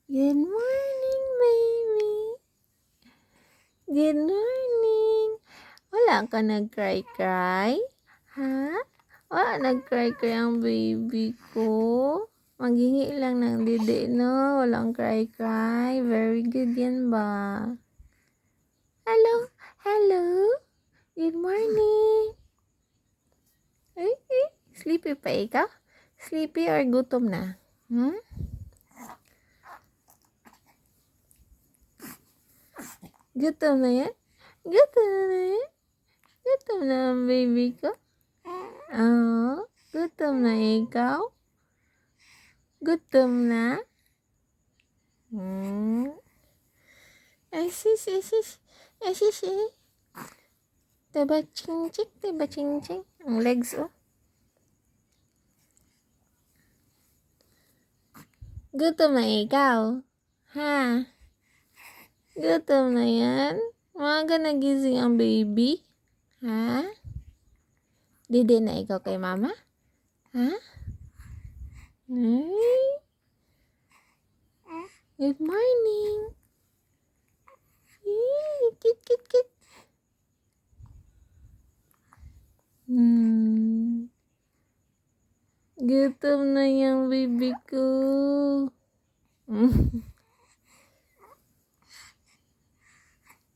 Good morning, baby. Good morning. Wala ka nag-cry-cry? Ha? Wala nag-cry-cry ang baby ko? Maghingi lang ng didi, no? Walang cry-cry. Very good yan ba? Hello? Hello? Good morning. Ay, sleepy pa ikaw? Sleepy or gutom na? Gutom na yan? Gutom na yan? Gutom na ang baby ko? Oh, gutom na ikaw? Gutom na? Ay, sis. Ay, sis. Diba ching-ching? Diba ching-ching? Ang legs, oh. Gutom na ikaw? Ha? Gutom na yan? Maaga nagising ang baby? Ha? Didi na ikaw kay mama? Ha? Ay. Good morning. Kit. Gutom na yung baby ko.